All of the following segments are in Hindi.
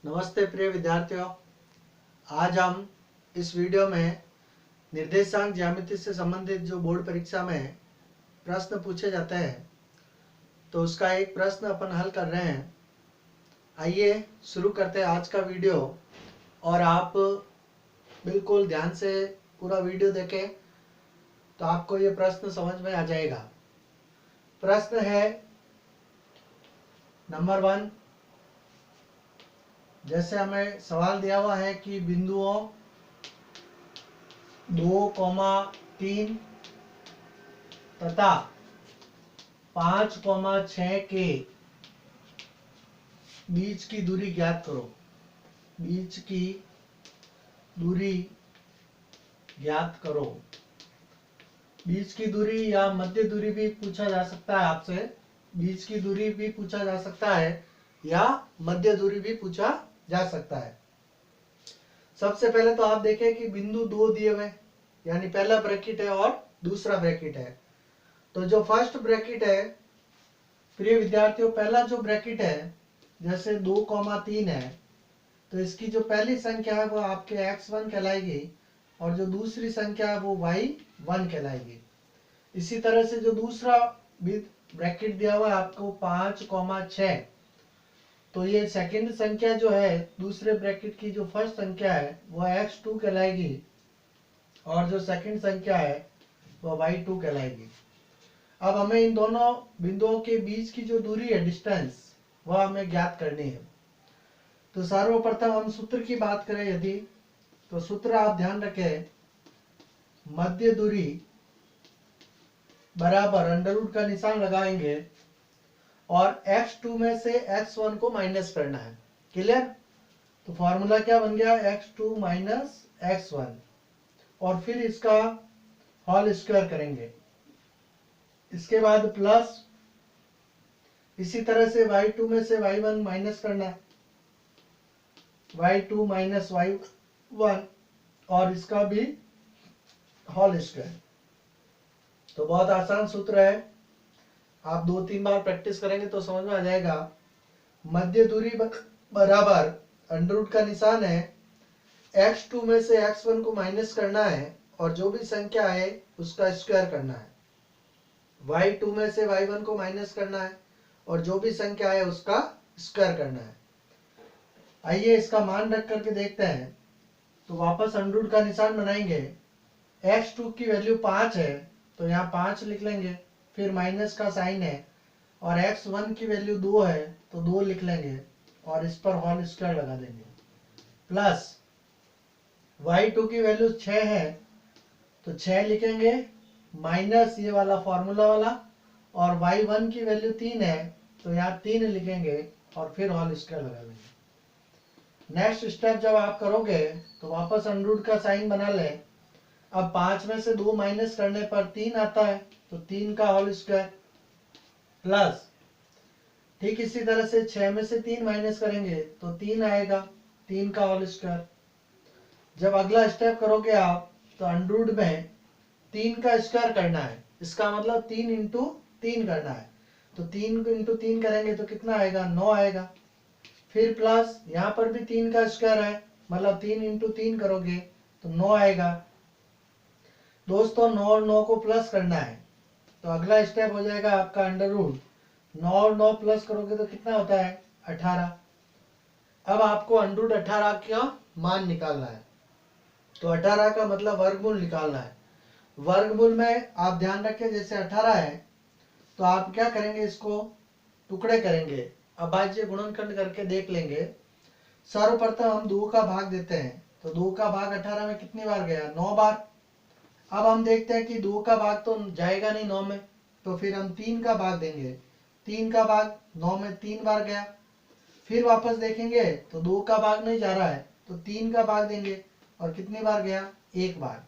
नमस्ते प्रिय विद्यार्थियों। आज हम इस वीडियो में निर्देशांक ज्यामिति से संबंधित जो बोर्ड परीक्षा में प्रश्न पूछे जाते हैं तो उसका एक प्रश्न अपन हल कर रहे हैं। आइए शुरू करते हैं आज का वीडियो और आप बिल्कुल ध्यान से पूरा वीडियो देखें तो आपको ये प्रश्न समझ में आ जाएगा। प्रश्न है नंबर 1। जैसे हमें सवाल दिया हुआ है कि बिंदुओं 2,3 तथा 5,6 के बीच की दूरी ज्ञात करो। बीच की दूरी ज्ञात करो। बीच की दूरी या मध्य दूरी भी पूछा जा सकता है आपसे। बीच की दूरी भी पूछा जा सकता है या मध्य दूरी भी पूछा जा सकता है। सबसे पहले तो आप देखें कि बिंदु 2 दिए हुए, यानी पहला ब्रैकेट है और दूसरा ब्रैकेट है। तो जो फर्स्ट ब्रैकेट है प्रिय विद्यार्थियों, पहला जो ब्रैकेट है जैसे 2,3 है तो इसकी जो पहली संख्या है वो आपके x1 कहलाएगी और जो दूसरी संख्या है वो y1 कहलाएगी। इसी तरह से जो दूसरा ब्रैकेट दिया हुआ है आपको 5,6, तो ये सेकंड संख्या जो है दूसरे ब्रैकेट की जो फर्स्ट संख्या है वो x2 कहलाएगी और जो सेकंड संख्या है वो y2 कहलाएगी। अब हमें इन दोनों बिंदुओं के बीच की जो दूरी है, डिस्टेंस, वह हमें ज्ञात करनी है। तो सर्वप्रथम हम सूत्र की बात करें यदि, तो सूत्र आप ध्यान रखें, मध्य दूरी बराबर अंडर रूट का निशान लगाएंगे और x2 में से x1 को माइनस करना है। क्लियर? तो फॉर्मूला क्या बन गया, x2 माइनस x1 और फिर इसका होल स्क्वायर करेंगे। इसके बाद प्लस, इसी तरह से y2 में से y1 माइनस करना है, y2 माइनस y1 और इसका भी होल स्क्वायर। तो बहुत आसान सूत्र है, आप 2-3 बार प्रैक्टिस करेंगे तो समझ में आ जाएगा। मध्य दूरी बराबर अंडर रूट का निशान है, x2 में से x1 को माइनस करना है और जो भी संख्या है उसका स्क्वायर करना है। y2 में से y1 को माइनस करना है और जो भी संख्या है उसका स्क्वायर करना है। आइए इसका मान रख करके देखते हैं। तो वापस अंडर रूट का निशान बनाएंगे। x2 की वैल्यू 5 है तो यहाँ 5 लिख लेंगे, फिर माइनस का साइन है, और x1 की वैल्यू 2 है तो 2 लिख लेंगे और इस पर होल स्क्वायर लगा देंगे। प्लस y2 की वैल्यू 6 है तो 6 लिखेंगे, माइनस ये वाला फॉर्मूला वाला, और y1 की वैल्यू 3 है तो यहाँ 3 लिखेंगे और फिर होल स्क्वायर लगा देंगे। नेक्स्ट स्टेप जब आप करोगे तो वापस अंडर रूट का साइन बना लें। अब 5 में से 2 माइनस करने पर 3 आता है तो 3 का होल स्क्वायर, प्लस ठीक इसी तरह से 6 में से 3 माइनस करेंगे तो 3 आएगा, 3 का होल स्क्वायर। जब अगला स्टेप करोगे आप तो अंडर रूट में 3 का स्क्वायर करना है, इसका मतलब 3 इंटू 3 करना है। तो 3 इंटू 3 करेंगे तो कितना आएगा, 9 आएगा। फिर प्लस यहाँ पर भी 3 का स्क्वायर है, मतलब 3 इंटू 3 करोगे तो 9 आएगा। दोस्तों 9 और 9 को प्लस करना है तो अगला स्टेप हो जाएगा आपका अंडर रूट 9 और 9 प्लस करोगे तो कितना होता है, 18। अब आपको अंडर रूट 18 का मान निकालना है। तो 18 का मतलब वर्गमूल निकालना है। वर्गमूल में आप ध्यान रखें, जैसे 18 है तो आप क्या करेंगे, इसको टुकड़े करेंगे, अभाज्य गुणनखंड करके देख लेंगे। सर्वप्रथम हम 2 का भाग देते हैं तो 2 का भाग 18 में कितनी बार गया, 9 बार। अब हम देखते हैं कि 2 का भाग तो जाएगा नहीं 9 में, तो फिर हम 3 का भाग देंगे। 3 का भाग 9 में 3 बार गया। फिर वापस देखेंगे तो 2 का भाग नहीं जा रहा है तो 3 का भाग देंगे और कितनी बार गया, 1 बार।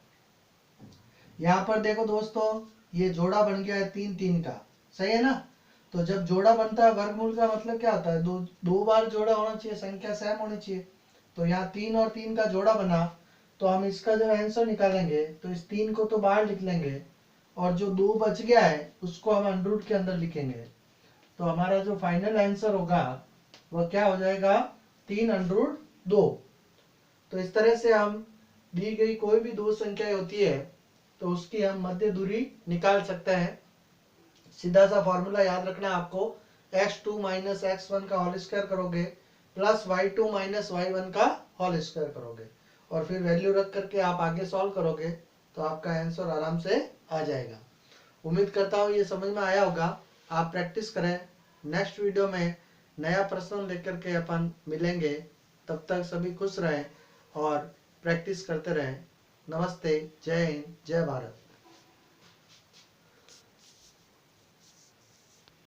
यहाँ पर देखो दोस्तों, ये जोड़ा बन गया है 3-3 का, सही है ना। तो जब जोड़ा बनता है वर्गमूल का मतलब क्या होता है, दो बार जोड़ा होना चाहिए, संख्या सेम होनी चाहिए। तो यहाँ 3 और 3 का जोड़ा बना तो हम इसका जब आंसर निकालेंगे तो इस 3 को तो बाहर लिख लेंगे और जो 2 बच गया है उसको हम अंडर रूट के अंदर लिखेंगे। तो हमारा जो फाइनल आंसर होगा वह क्या हो जाएगा, 3√2। तो इस तरह से हम दी गई कोई भी दो संख्याएं होती है तो उसकी हम मध्य दूरी निकाल सकते हैं। सीधा सा फॉर्मूला याद रखना है आपको, x2 माइनस x1 का होल स्क्वायर करोगे प्लस y2 माइनस y1 का होल स्क्वायर करोगे और फिर वैल्यू रख करके आप आगे सॉल्व करोगे तो आपका आंसर आराम से आ जाएगा। उम्मीद करता हूँ ये समझ में आया होगा। आप प्रैक्टिस करें। नेक्स्ट वीडियो में नया प्रश्न लेकर के अपन मिलेंगे। तब तक सभी खुश रहें और प्रैक्टिस करते रहें। नमस्ते, जय हिंद, जय भारत।